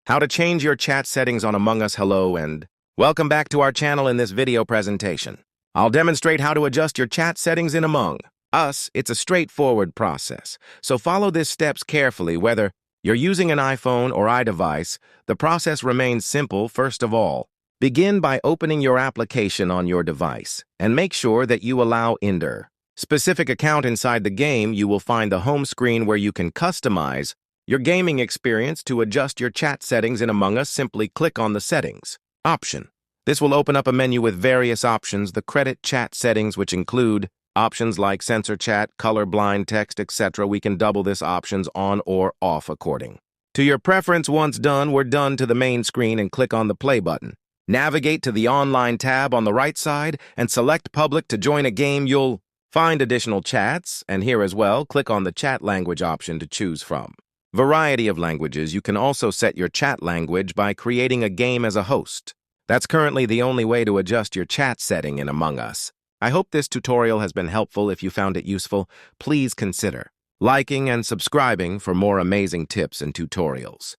How to change your chat settings on Among Us. Hello and welcome back to our channel. In this video presentation, I'll demonstrate how to adjust your chat settings in Among Us. It's a straightforward process, so follow these steps carefully. Whether you're using an iPhone or iDevice, the process remains simple. First of all, begin by opening your application on your device and make sure that you allow specific account inside the game. You will find the home screen where you can customize your gaming experience. To adjust your chat settings in Among Us, simply click on the Settings option. This will open up a menu with various options. The credit chat settings, which include options like censor chat, color blind text, etc. We can double this options on or off according to your preference. Once done, we're done to the main screen and click on the play button. Navigate to the online tab on the right side and select public to join a game. You'll find additional chats, and here as well, click on the chat language option to choose from variety of languages. You can also set your chat language by creating a game as a host. That's currently the only way to adjust your chat setting in Among Us. I hope this tutorial has been helpful. If you found it useful, please consider liking and subscribing for more amazing tips and tutorials.